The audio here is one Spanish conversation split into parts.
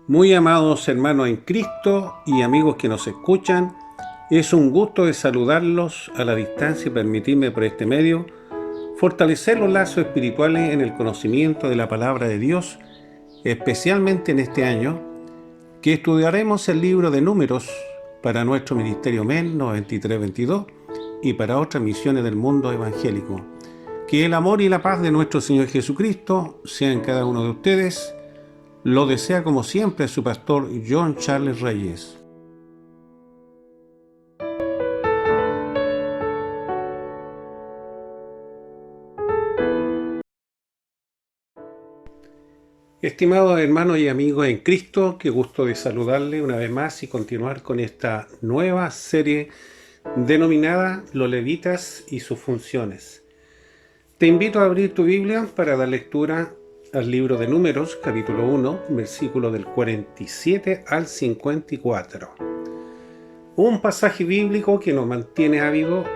Muy amados hermanos en Cristo y amigos que nos escuchan, es un gusto de saludarlos a la distancia y permitirme por este medio fortalecer los lazos espirituales en el conocimiento de la palabra de Dios, especialmente en este año, que estudiaremos el libro de Números para nuestro ministerio MEN 9322 y para otras misiones del mundo evangélico. Que el amor y la paz de nuestro Señor Jesucristo sean cada uno de ustedes. Lo desea como siempre su pastor John Charles Reyes. Estimados hermanos y amigos en Cristo, qué gusto de saludarle una vez más y continuar con esta nueva serie denominada Los Levitas y sus funciones. Te invito a abrir tu Biblia para dar lectura al libro de Números, capítulo 1, versículo del 47 al 54. Un pasaje bíblico que nos mantiene ávidos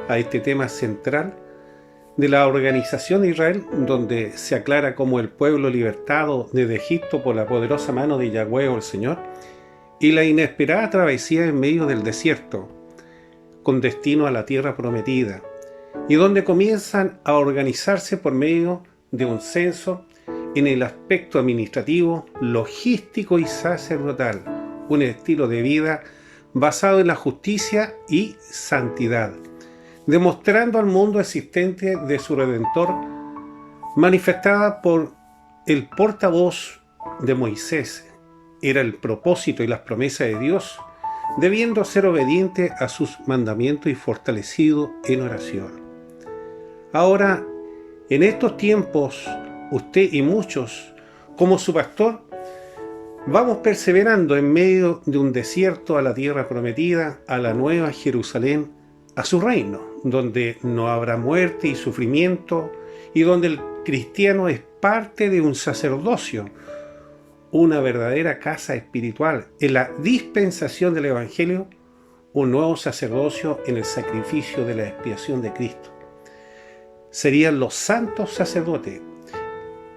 a este tema central de la organización de Israel, donde se aclara cómo el pueblo libertado desde Egipto por la poderosa mano de Yahweh o el Señor, y la inesperada travesía en medio del desierto, con destino a la tierra prometida, y donde comienzan a organizarse por medio de un censo en el aspecto administrativo, logístico y sacerdotal, un estilo de vida basado en la justicia y santidad, demostrando al mundo existente de su Redentor, manifestada por el portavoz de Moisés. Era el propósito y las promesas de Dios, debiendo ser obediente a sus mandamientos y fortalecido en oración. Ahora, en estos tiempos, usted y muchos, como su pastor, vamos perseverando en medio de un desierto a la tierra prometida, a la nueva Jerusalén, a su reino, donde no habrá muerte y sufrimiento, y donde el cristiano es parte de un sacerdocio, una verdadera casa espiritual, en la dispensación del Evangelio, un nuevo sacerdocio en el sacrificio de la expiación de Cristo. Serían los santos sacerdotes,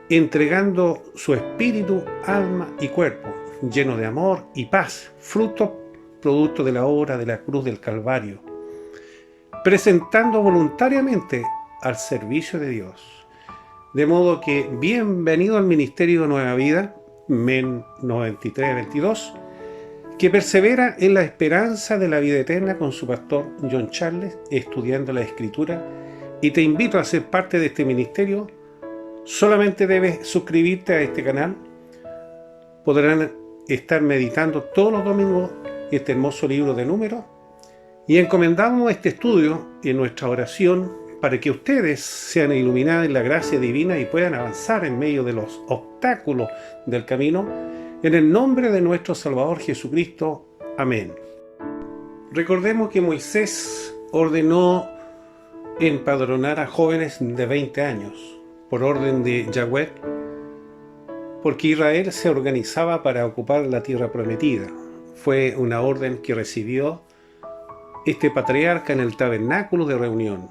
entregando su espíritu, alma y cuerpo, lleno de amor y paz, producto de la obra de la cruz del Calvario, presentando voluntariamente al servicio de Dios. De modo que bienvenido al Ministerio de Nueva Vida, MEN 9322, que persevera en la esperanza de la vida eterna con su pastor John Charles, estudiando la Escritura, y te invito a ser parte de este ministerio. Solamente debes suscribirte a este canal. Podrán estar meditando todos los domingos este hermoso libro de Números, y encomendamos este estudio en nuestra oración para que ustedes sean iluminados en la gracia divina y puedan avanzar en medio de los obstáculos del camino, en el nombre de nuestro Salvador Jesucristo. Amén. Recordemos que Moisés ordenó empadronar a jóvenes de 20 años, por orden de Yahweh, porque Israel se organizaba para ocupar la tierra prometida. Fue una orden que recibió este patriarca en el tabernáculo de reunión,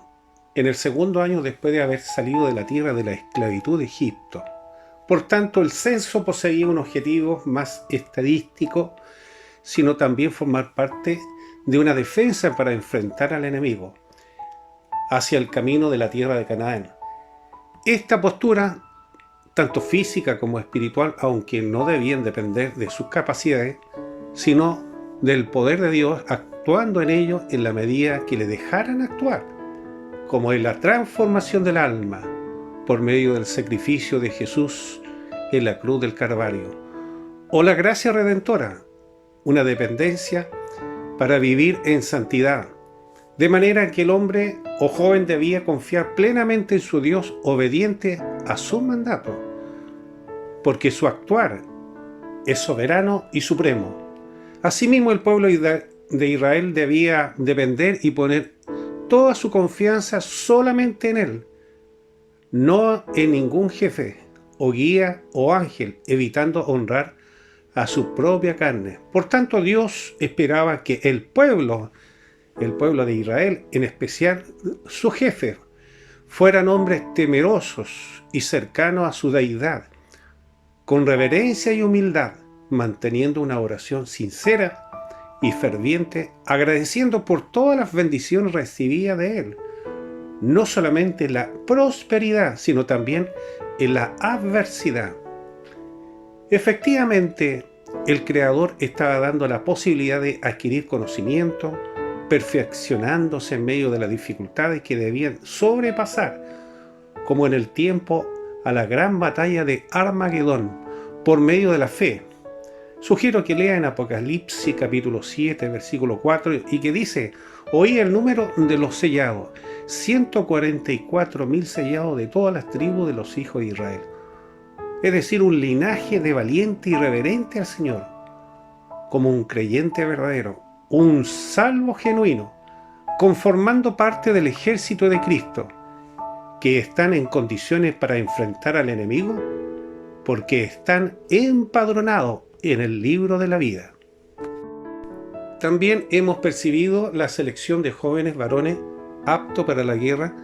en el segundo año después de haber salido de la tierra de la esclavitud de Egipto. Por tanto, el censo poseía un objetivo más estadístico, sino también formar parte de una defensa para enfrentar al enemigo hacia el camino de la tierra de Canaán. Esta postura, tanto física como espiritual, aunque no debían depender de sus capacidades, sino del poder de Dios actuando en ellos en la medida que le dejaran actuar, como en la transformación del alma por medio del sacrificio de Jesús en la cruz del Calvario, o la gracia redentora, una dependencia para vivir en santidad, de manera que el hombre o joven debía confiar plenamente en su Dios, obediente a su mandato, porque su actuar es soberano y supremo. Asimismo, el pueblo de Israel debía depender y poner toda su confianza solamente en Él, no en ningún jefe o guía o ángel, evitando honrar a su propia carne. Por tanto, Dios esperaba que el pueblo de Israel, en especial su jefe, fueran hombres temerosos y cercanos a su deidad, con reverencia y humildad, manteniendo una oración sincera y ferviente, agradeciendo por todas las bendiciones recibidas de Él, no solamente en la prosperidad, sino también en la adversidad. Efectivamente, el Creador estaba dando la posibilidad de adquirir conocimiento, perfeccionándose en medio de las dificultades que debían sobrepasar, como en el tiempo a la gran batalla de Armagedón, por medio de la fe. Sugiero que lea en Apocalipsis capítulo 7, versículo 4, y que dice: oí el número de los sellados, 144.000 sellados de todas las tribus de los hijos de Israel. Es decir, un linaje de valiente y reverente al Señor, como un creyente verdadero, un salvo genuino, conformando parte del ejército de Cristo, que están en condiciones para enfrentar al enemigo, porque están empadronados en el libro de la vida. También hemos percibido la selección de jóvenes varones aptos para la guerra,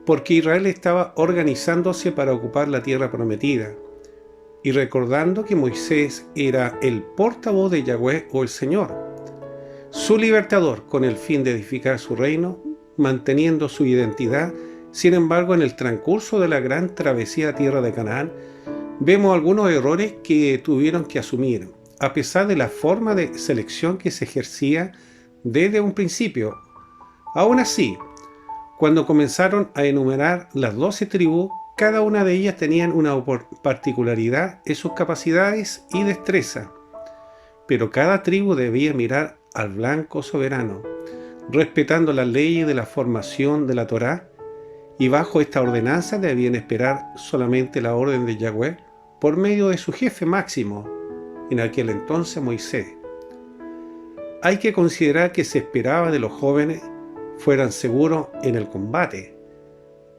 porque Israel estaba organizándose para ocupar la tierra prometida, y recordando que Moisés era el portavoz de Yahweh o el Señor, su libertador, con el fin de edificar su reino, manteniendo su identidad. Sin embargo, en el transcurso de la gran travesía a tierra de Canaán, vemos algunos errores que tuvieron que asumir, a pesar de la forma de selección que se ejercía desde un principio. Aún así, cuando comenzaron a enumerar las 12 tribus, cada una de ellas tenían una particularidad en sus capacidades y destreza, pero cada tribu debía mirar al blanco soberano, respetando las leyes de la formación de la Torá, y bajo esta ordenanza debían esperar solamente la orden de Yahweh por medio de su jefe máximo, en aquel entonces Moisés. Hay que considerar que se esperaba de los jóvenes fueran seguros en el combate,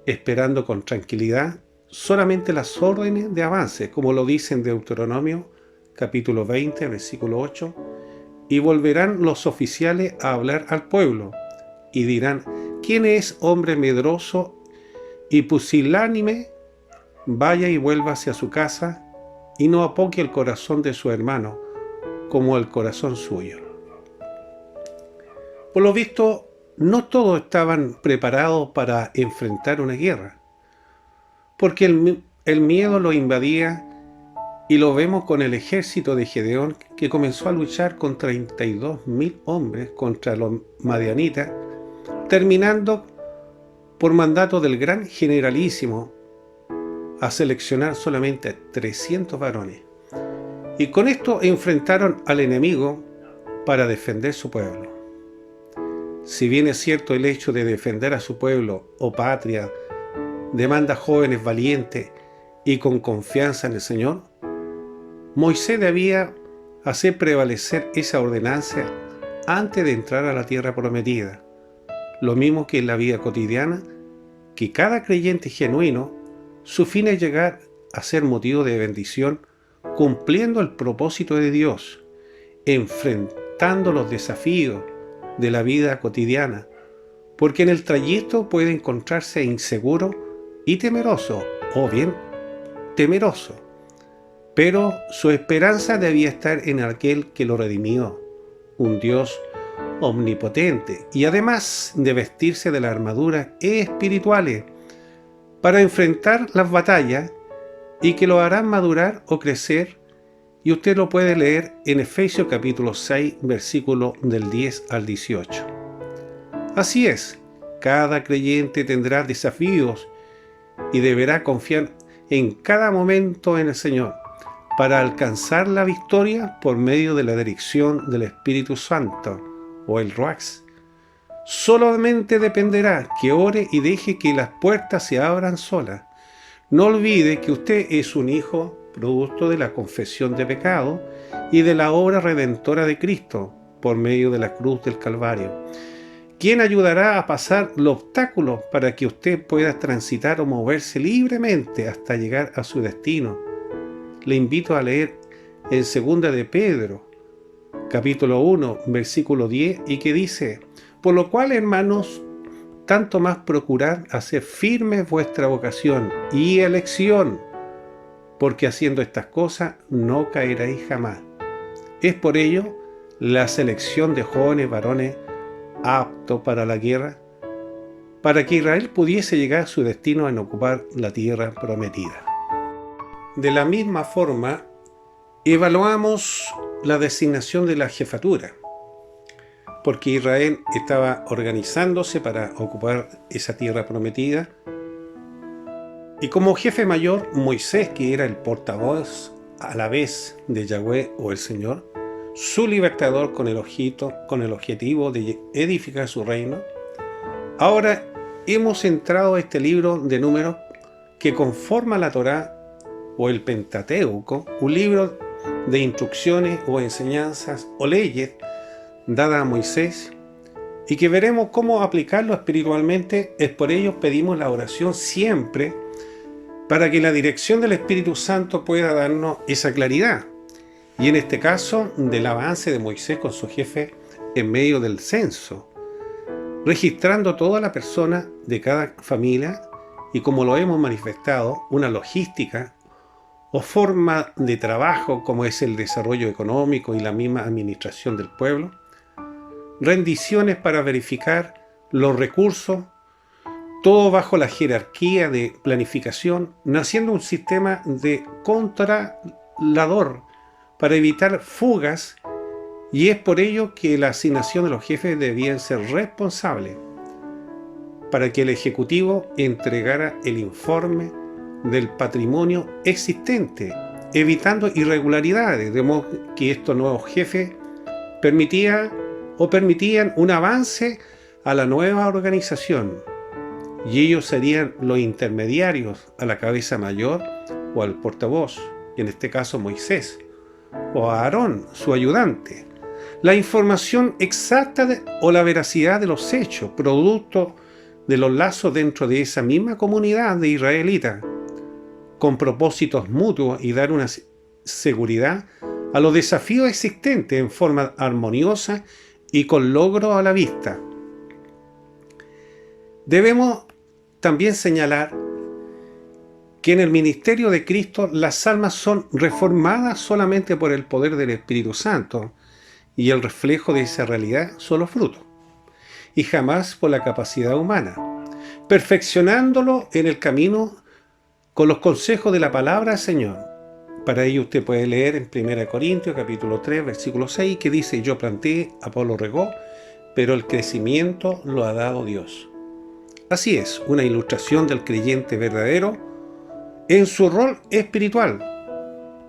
esperando con tranquilidad solamente las órdenes de avance, como lo dice en Deuteronomio capítulo 20, versículo 8, y volverán los oficiales a hablar al pueblo, y dirán: ¿quién es hombre medroso y pusilánime? Vaya y vuelva hacia su casa, y no apoque el corazón de su hermano como el corazón suyo. Por lo visto, no todos estaban preparados para enfrentar una guerra, porque el miedo los invadía, y lo vemos con el ejército de Gedeón, que comenzó a luchar con 32.000 hombres contra los madianitas, terminando por mandato del gran generalísimo a seleccionar solamente 300 varones. Y con esto enfrentaron al enemigo para defender su pueblo. Si bien es cierto, el hecho de defender a su pueblo o patria demanda jóvenes valientes y con confianza en el Señor, Moisés debía hacer prevalecer esa ordenanza antes de entrar a la tierra prometida. Lo mismo que en la vida cotidiana, que cada creyente genuino, su fin es llegar a ser motivo de bendición, cumpliendo el propósito de Dios, enfrentando los desafíos de la vida cotidiana, porque en el trayecto puede encontrarse inseguro y temeroso, o bien temeroso, pero su esperanza debía estar en aquel que lo redimió, un Dios omnipotente, y además de vestirse de las armaduras espirituales para enfrentar las batallas, y que lo harán madurar o crecer. Y usted lo puede leer en Efesios capítulo 6, versículo del 10 al 18. Así es, cada creyente tendrá desafíos y deberá confiar en cada momento en el Señor para alcanzar la victoria por medio de la dirección del Espíritu Santo o el Ruach. Solamente dependerá que ore y deje que las puertas se abran solas. No olvide que usted es un hijo producto de la confesión de pecado y de la obra redentora de Cristo por medio de la cruz del Calvario, quien ayudará a pasar los obstáculos para que usted pueda transitar o moverse libremente hasta llegar a su destino. Le invito a leer en 2 de Pedro, capítulo 1, versículo 10, y que dice: por lo cual, hermanos, tanto más procurad hacer firme vuestra vocación y elección, porque haciendo estas cosas no caeréis jamás. Es por ello la selección de jóvenes varones aptos para la guerra, para que Israel pudiese llegar a su destino en ocupar la tierra prometida. De la misma forma, evaluamos la designación de la jefatura, porque Israel estaba organizándose para ocupar esa tierra prometida, y como jefe mayor, Moisés, que era el portavoz a la vez de Yahweh o el Señor, su libertador con el objetivo de edificar su reino. Ahora hemos entrado a este libro de Números que conforma la Torá o el Pentateuco, un libro de instrucciones o enseñanzas o leyes dadas a Moisés, y que veremos cómo aplicarlo espiritualmente. Es por ello pedimos la oración siempre para que la dirección del Espíritu Santo pueda darnos esa claridad, y en este caso del avance de Moisés con su jefe en medio del censo, registrando toda la persona de cada familia y, como lo hemos manifestado, una logística o forma de trabajo como es el desarrollo económico y la misma administración del pueblo, rendiciones para verificar los recursos, todo bajo la jerarquía de planificación, naciendo un sistema de controlador para evitar fugas, y es por ello que la asignación de los jefes debían ser responsables para que el Ejecutivo entregara el informe del patrimonio existente, evitando irregularidades, de modo que estos nuevos jefes permitían un avance a la nueva organización, y ellos serían los intermediarios a la cabeza mayor o al portavoz, en este caso Moisés, o a Aarón, su ayudante. La información exacta o la veracidad de los hechos, producto de los lazos dentro de esa misma comunidad de israelitas, con propósitos mutuos, y dar una seguridad a los desafíos existentes en forma armoniosa y con logro a la vista. Debemos también señalar que en el ministerio de Cristo las almas son reformadas solamente por el poder del Espíritu Santo, y el reflejo de esa realidad son los frutos, y jamás por la capacidad humana, perfeccionándolo en el camino con los consejos de la palabra del Señor. Para ello usted puede leer en 1 Corintios capítulo 3, versículo 6, que dice: yo planté, Apolo regó, pero el crecimiento lo ha dado Dios. Así es, una ilustración del creyente verdadero en su rol espiritual,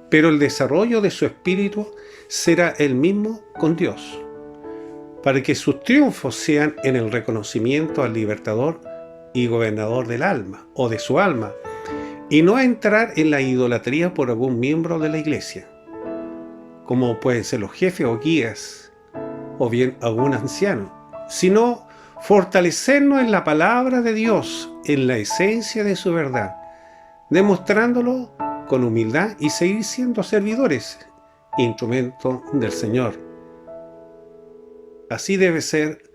pero el desarrollo de su espíritu será el mismo con Dios, para que sus triunfos sean en el reconocimiento al libertador y gobernador del alma o de su alma, y no a entrar en la idolatría por algún miembro de la iglesia, como pueden ser los jefes o guías, o bien algún anciano, sino fortalecernos en la palabra de Dios, en la esencia de su verdad, demostrándolo con humildad y seguir siendo servidores, instrumentos del Señor. Así debe ser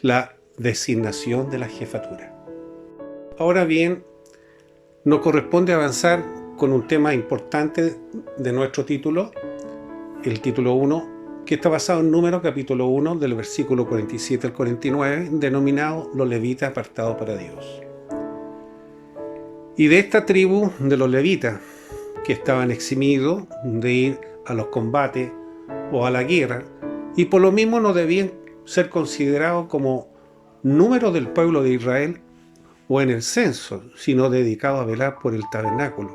la designación de la jefatura. Ahora bien, nos corresponde avanzar con un tema importante de nuestro título, el título 1, que está basado en Números capítulo 1, del versículo 47 al 49, denominado Los levitas apartados para Dios. Y de esta tribu de los levitas, que estaban eximidos de ir a los combates o a la guerra, y por lo mismo no debían ser considerados como número del pueblo de Israel o en el censo, sino dedicados a velar por el tabernáculo,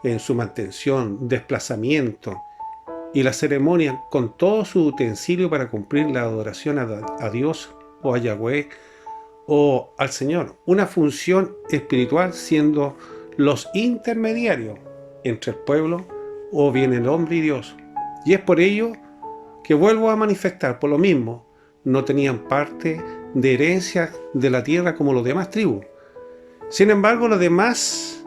en su mantención, desplazamiento y la ceremonia con todo su utensilio para cumplir la adoración a Dios o a Yahweh o al Señor, una función espiritual, siendo los intermediarios entre el pueblo o bien el hombre y Dios. Y es por ello que vuelvo a manifestar, por lo mismo, no tenían parte de herencia de la tierra como los demás tribus. Sin embargo, los demás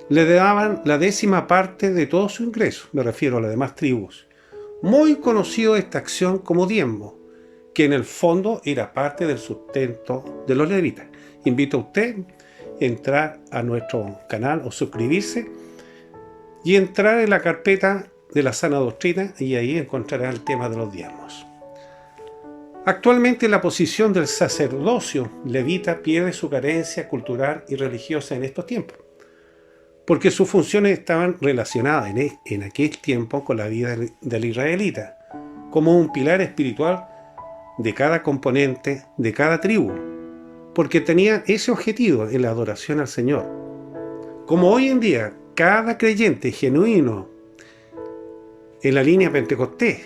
le daban la 10ª parte de todo su ingreso, me refiero a las demás tribus. Muy conocido esta acción como diezmo, que en el fondo era parte del sustento de los levitas. Invito a usted a entrar a nuestro canal o suscribirse y entrar en la carpeta de la sana doctrina y ahí encontrará el tema de los diezmos. Actualmente la posición del sacerdocio levita pierde su carencia cultural y religiosa en estos tiempos, porque sus funciones estaban relacionadas en aquel tiempo con la vida del israelita, como un pilar espiritual de cada componente, de cada tribu, porque tenían ese objetivo en la adoración al Señor. Como hoy en día, cada creyente genuino en la línea pentecostés,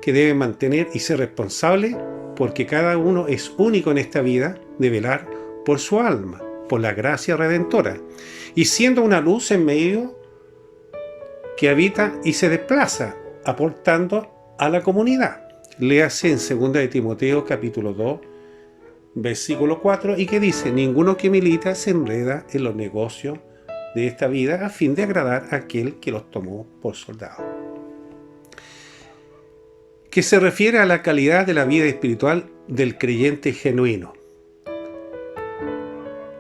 que debe mantener y ser responsable, porque cada uno es único en esta vida, de velar por su alma, por la gracia redentora, y siendo una luz en medio que habita y se desplaza, aportando a la comunidad. Léase en 2 de Timoteo capítulo 2, versículo 4, y que dice: ninguno que milita se enreda en los negocios de esta vida a fin de agradar a aquel que los tomó por soldados. Que se refiere a la calidad de la vida espiritual del creyente genuino.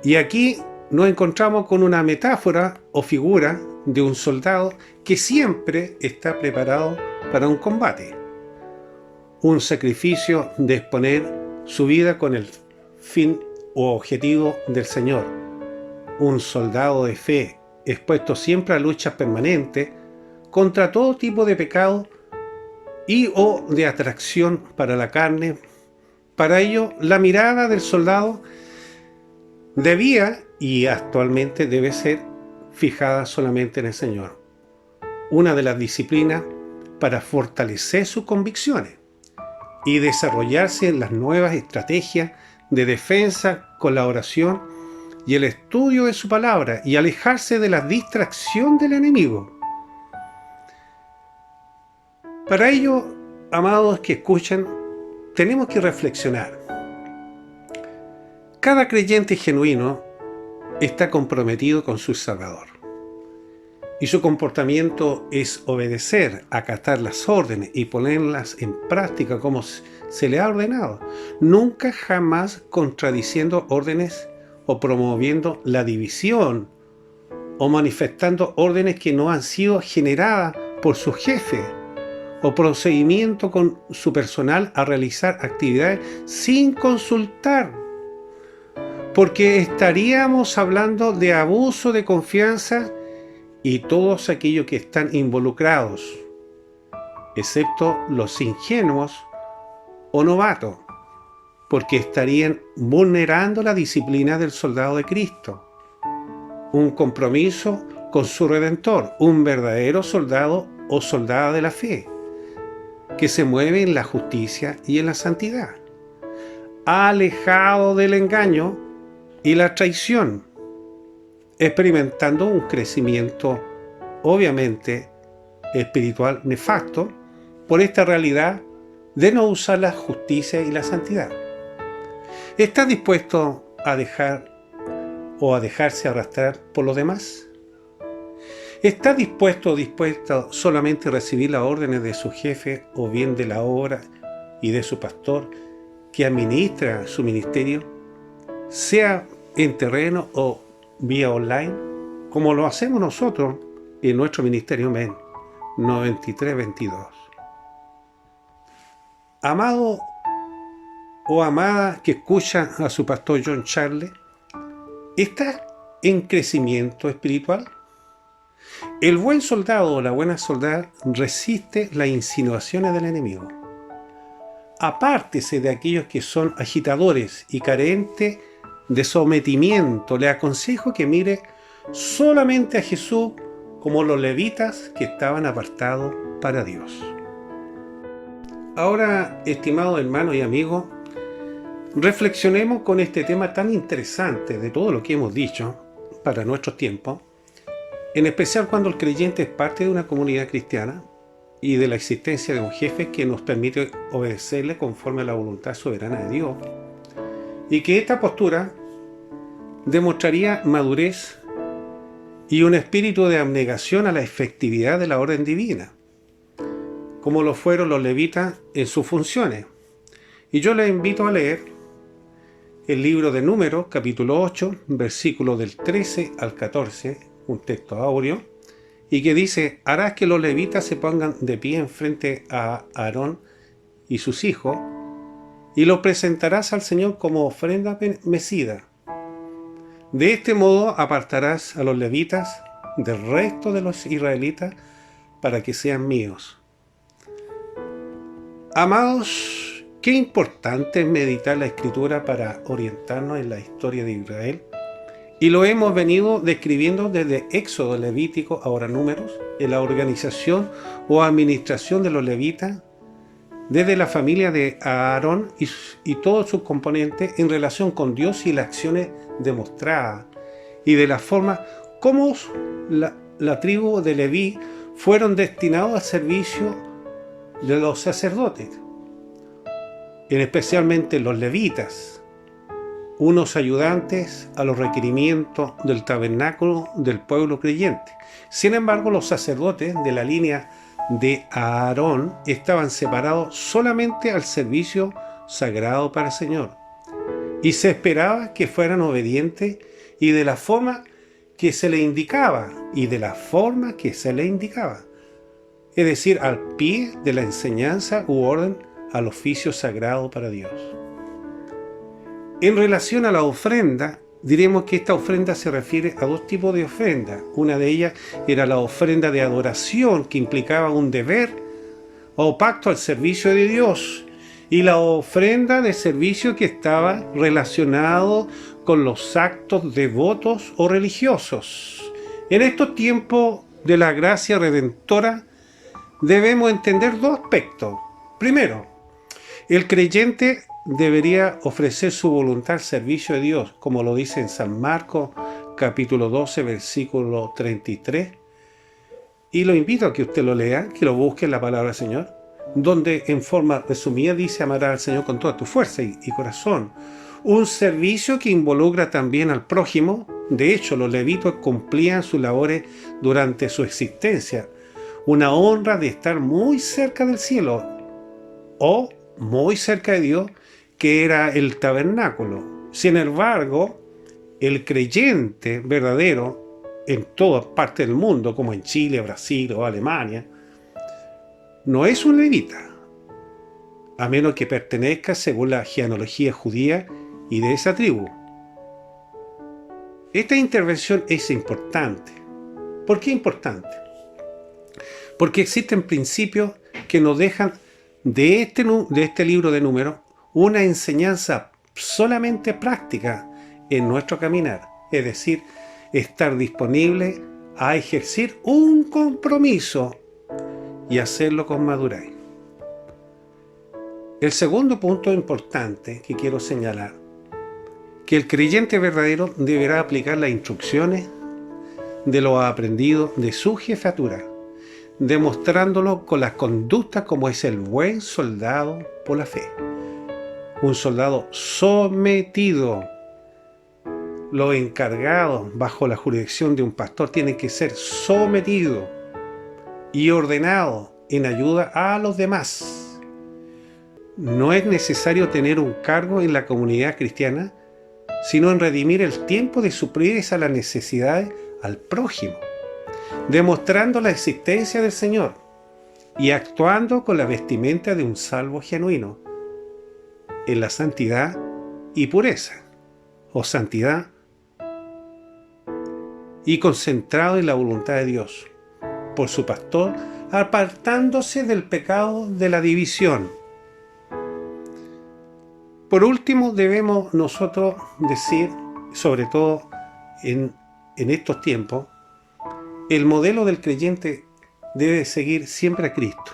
Y aquí nos encontramos con una metáfora o figura de un soldado que siempre está preparado para un combate, un sacrificio de exponer su vida con el fin o objetivo del Señor, un soldado de fe expuesto siempre a luchas permanentes contra todo tipo de pecado y o de atracción para la carne. Para ello, la mirada del soldado debía y actualmente debe ser fijada solamente en el Señor. Una de las disciplinas para fortalecer sus convicciones y desarrollarse en las nuevas estrategias de defensa con la oración y el estudio de su palabra y alejarse de la distracción del enemigo. Para ello, amados que escuchan, tenemos que reflexionar. Cada creyente genuino está comprometido con su Salvador. Y su comportamiento es obedecer, acatar las órdenes y ponerlas en práctica como se le ha ordenado. Nunca jamás contradiciendo órdenes o promoviendo la división o manifestando órdenes que no han sido generadas por su jefe o procedimiento con su personal a realizar actividades sin consultar, porque estaríamos hablando de abuso de confianza y todos aquellos que están involucrados, excepto los ingenuos o novatos, porque estarían vulnerando la disciplina del soldado de Cristo, un compromiso con su Redentor, un verdadero soldado o soldada de la fe, que se mueve en la justicia y en la santidad, alejado del engaño y la traición, experimentando un crecimiento obviamente espiritual nefasto por esta realidad de no usar la justicia y la santidad. ¿Estás dispuesto a dejar o a dejarse arrastrar por los demás? ¿Está dispuesto o dispuesta solamente a recibir las órdenes de su jefe o bien de la obra y de su pastor que administra su ministerio, sea en terreno o vía online, como lo hacemos nosotros en nuestro ministerio MEN 9322? Amado o amada que escucha a su pastor John Charles, ¿está en crecimiento espiritual? El buen soldado o la buena soldada resiste las insinuaciones del enemigo. Apártese de aquellos que son agitadores y carentes de sometimiento. Le aconsejo que mire solamente a Jesús como los levitas que estaban apartados para Dios. Ahora, estimados hermanos y amigos, reflexionemos con este tema tan interesante de todo lo que hemos dicho para nuestros tiempos, en especial cuando el creyente es parte de una comunidad cristiana y de la existencia de un jefe que nos permite obedecerle conforme a la voluntad soberana de Dios, y que esta postura demostraría madurez y un espíritu de abnegación a la efectividad de la orden divina, como lo fueron los levitas en sus funciones. Y yo les invito a leer el libro de Números, capítulo 8, versículos del 13 al 14, un texto áureo, y que dice: harás que los levitas se pongan de pie en frente a Aarón y sus hijos, y los presentarás al Señor como ofrenda mecida. De este modo apartarás a los levitas del resto de los israelitas para que sean míos. Amados, qué importante es meditar la Escritura para orientarnos en la historia de Israel. Y lo hemos venido describiendo desde Éxodo, Levítico, ahora Números, en la organización o administración de los levitas, desde la familia de Aarón y todos sus componentes en relación con Dios y las acciones demostradas, y de la forma como la tribu de Leví fueron destinados al servicio de los sacerdotes, especialmente los levitas, unos ayudantes a los requerimientos del tabernáculo del pueblo creyente. Sin embargo, los sacerdotes de la línea de Aarón estaban separados solamente al servicio sagrado para el Señor, y se esperaba que fueran obedientes y de la forma que se les indicaba, es decir, al pie de la enseñanza u orden al oficio sagrado para Dios. En relación a la ofrenda, diremos que esta ofrenda se refiere a dos tipos de ofrenda. Una de ellas era la ofrenda de adoración, que implicaba un deber o pacto al servicio de Dios, y la ofrenda de servicio que estaba relacionado con los actos devotos o religiosos. En estos tiempos de la gracia redentora debemos entender dos aspectos. Primero, el creyente debería ofrecer su voluntad al servicio de Dios, como lo dice en San Marcos, capítulo 12, versículo 33. Y lo invito a que usted lo lea, que lo busque en la palabra del Señor, donde en forma resumida dice: amarás al Señor con toda tu fuerza y corazón. Un servicio que involucra también al prójimo. De hecho, los levitas cumplían sus labores durante su existencia. Una honra de estar muy cerca del cielo o muy cerca de Dios, que era el tabernáculo. Sin embargo, el creyente verdadero en todas partes del mundo, como en Chile, Brasil o Alemania, no es un levita, a menos que pertenezca según la genealogía judía y de esa tribu. Esta intervención es importante. ¿Por qué importante? Porque existen principios que nos dejan de este libro de Números una enseñanza solamente práctica en nuestro caminar, es decir, estar disponible a ejercer un compromiso y hacerlo con madurez. El segundo punto importante que quiero señalar, que el creyente verdadero deberá aplicar las instrucciones de lo aprendido de su jefatura, demostrándolo con las conductas como es el buen soldado por la fe. Un soldado sometido. Los encargados bajo la jurisdicción de un pastor tienen que ser sometidos y ordenados en ayuda a los demás. No es necesario tener un cargo en la comunidad cristiana, sino en redimir el tiempo de suplir a las necesidades al prójimo, demostrando la existencia del Señor y actuando con la vestimenta de un salvo genuino, en la santidad y pureza, o santidad, y concentrado en la voluntad de Dios, por su pastor, apartándose del pecado de la división. Por último, debemos nosotros decir, sobre todo en estos tiempos, el modelo del creyente debe seguir siempre a Cristo.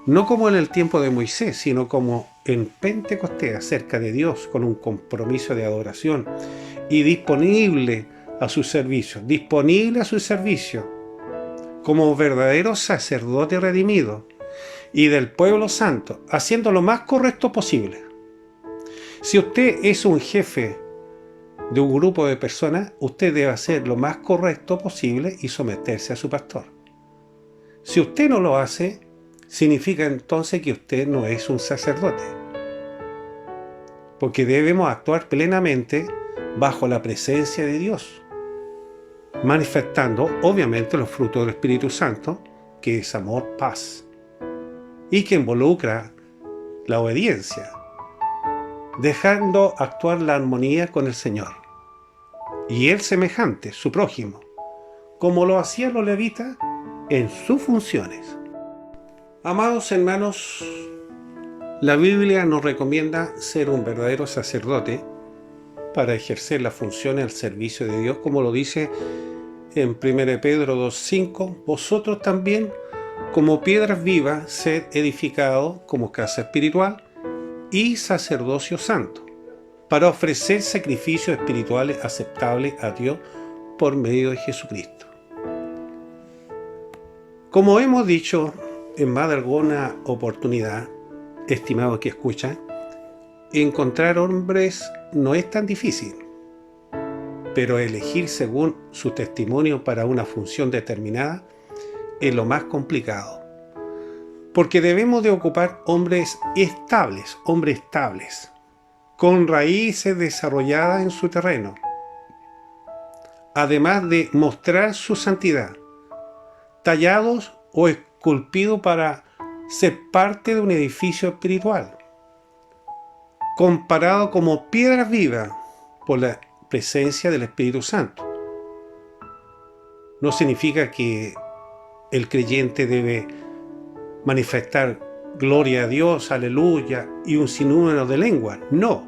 No como en el tiempo de Moisés, sino como en Pentecostés, acerca de Dios, con un compromiso de adoración y disponible a su servicio, como verdadero sacerdote redimido y del pueblo santo, haciendo lo más correcto posible. Si usted es un jefe de un grupo de personas, usted debe hacer lo más correcto posible y someterse a su pastor. Si usted no lo hace, significa entonces que usted no es un sacerdote, porque debemos actuar plenamente bajo la presencia de Dios. manifestando obviamente los frutos del Espíritu Santo, que es amor, paz, y que involucra la obediencia, dejando actuar la armonía con el Señor y el semejante, su prójimo, como lo hacían los levitas en sus funciones. Amados hermanos, la Biblia nos recomienda ser un verdadero sacerdote para ejercer las funciones al servicio de Dios, como lo dice en 1 Pedro 2:5, vosotros también, como piedras vivas, sed edificados como casa espiritual y sacerdocio santo, para ofrecer sacrificios espirituales aceptables a Dios por medio de Jesucristo. Como hemos dicho en más de alguna oportunidad, estimados que escuchan, encontrar hombres no es tan difícil, pero elegir según su testimonio para una función determinada es lo más complicado, porque debemos de ocupar hombres estables, con raíces desarrolladas en su terreno, además de mostrar su santidad, tallados o esculpidos para ser parte de un edificio espiritual, comparado como piedras vivas por la presencia del Espíritu Santo. No significa que el creyente debe manifestar gloria a Dios, aleluya, y un sinnúmero de lenguas. No.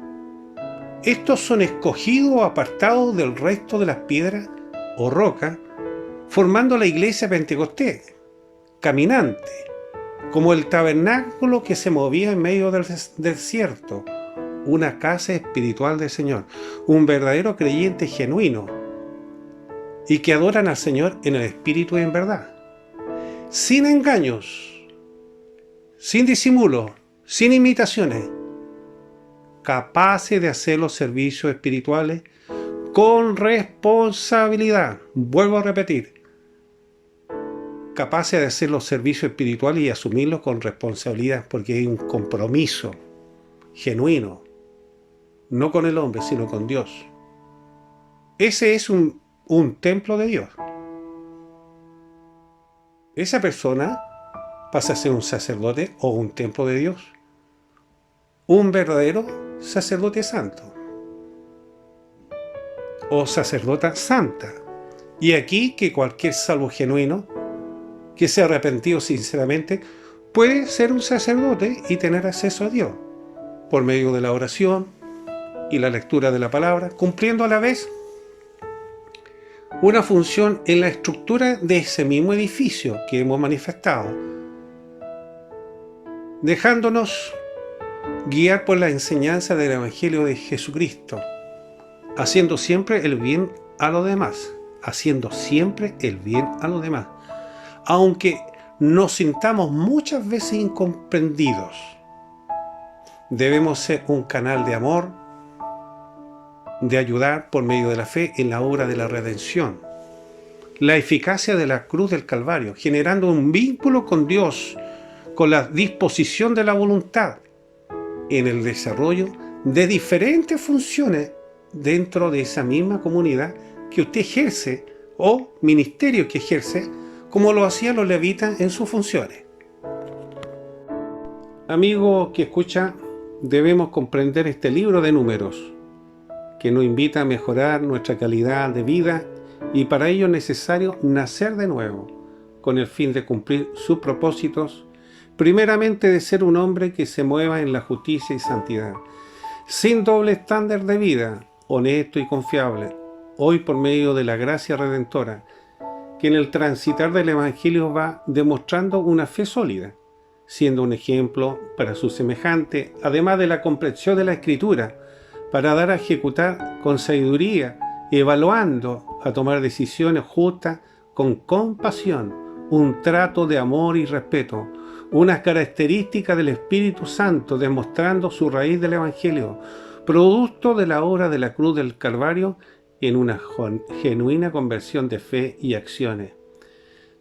Estos son escogidos o apartados del resto de las piedras o rocas, formando la iglesia Pentecostés, caminante, como el tabernáculo que se movía en medio del desierto, una casa espiritual del Señor, un verdadero creyente genuino, y que adoran al Señor en el espíritu y en verdad, sin engaños, sin disimulo, sin imitaciones, capaces de hacer los servicios espirituales con responsabilidad. Vuelvo a repetir, capaces de hacer los servicios espirituales y asumirlos con responsabilidad, porque hay un compromiso genuino, no con el hombre, sino con Dios. Ese es un templo de Dios. Esa persona pasa a ser un sacerdote o un templo de Dios, un verdadero sacerdote santo o sacerdota santa. Y aquí que cualquier salvo genuino que se ha arrepentido sinceramente puede ser un sacerdote y tener acceso a Dios por medio de la oración y la lectura de la palabra, cumpliendo a la vez una función en la estructura de ese mismo edificio que hemos manifestado, dejándonos guiar por la enseñanza del Evangelio de Jesucristo, haciendo siempre el bien a los demás, aunque nos sintamos muchas veces incomprendidos. Debemos ser un canal de amor, de ayudar por medio de la fe en la obra de la redención, la eficacia de la cruz del Calvario, generando un vínculo con Dios, con la disposición de la voluntad, en el desarrollo de diferentes funciones dentro de esa misma comunidad que usted ejerce o ministerio que ejerce, como lo hacían los levitas en sus funciones. Amigo que escucha, debemos comprender este libro de Números, que nos invita a mejorar nuestra calidad de vida, y para ello es necesario nacer de nuevo, con el fin de cumplir sus propósitos, primeramente de ser un hombre que se mueva en la justicia y santidad, sin doble estándar de vida, honesto y confiable, hoy por medio de la gracia redentora, que en el transitar del Evangelio va demostrando una fe sólida, siendo un ejemplo para su semejante, además de la comprensión de la Escritura, para dar a ejecutar con sabiduría, evaluando a tomar decisiones justas con compasión, un trato de amor y respeto, unas características del Espíritu Santo, demostrando su raíz del Evangelio, producto de la obra de la cruz del Calvario, en una genuina conversión de fe y acciones.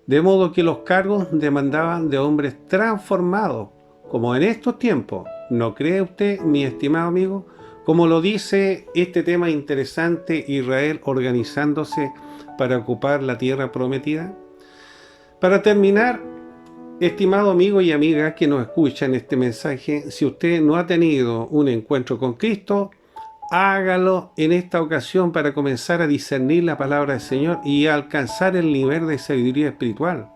De modo que los cargos demandaban de hombres transformados, como en estos tiempos. ¿No cree usted, mi estimado amigo? Como lo dice este tema interesante, Israel organizándose para ocupar la tierra prometida? Para terminar, estimado amigo y amiga que nos escucha en este mensaje, si usted no ha tenido un encuentro con Cristo, hágalo en esta ocasión para comenzar a discernir la palabra del Señor y alcanzar el nivel de sabiduría espiritual.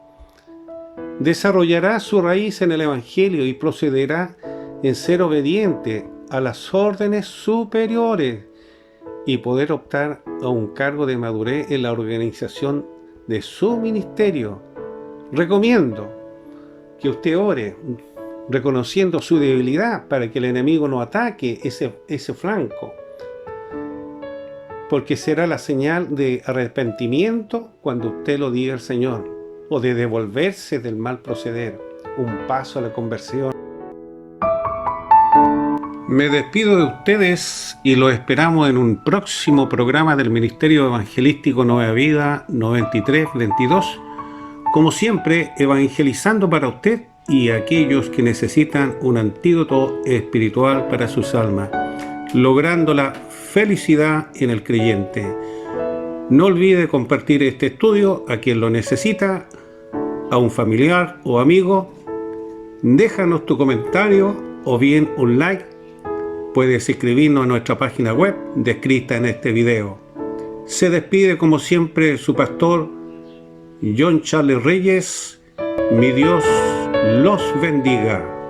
Desarrollará su raíz en el Evangelio y procederá en ser obediente a las órdenes superiores y poder optar a un cargo de madurez en la organización de su ministerio. Recomiendo que usted ore reconociendo su debilidad para que el enemigo no ataque ese flanco, porque será la señal de arrepentimiento cuando usted lo diga al Señor, o de devolverse del mal proceder, un paso a la conversión. Me despido de ustedes y los esperamos en un próximo programa del Ministerio Evangelístico Nueva Vida 9322, como siempre evangelizando para usted y aquellos que necesitan un antídoto espiritual para sus almas, logrando la felicidad en el creyente. No olvide compartir este estudio a quien lo necesita, a un familiar o amigo. Déjanos tu comentario o bien un like. Puedes escribirnos a nuestra página web descrita en este video. Se despide como siempre su pastor John Charles Reyes. Mi Dios los bendiga.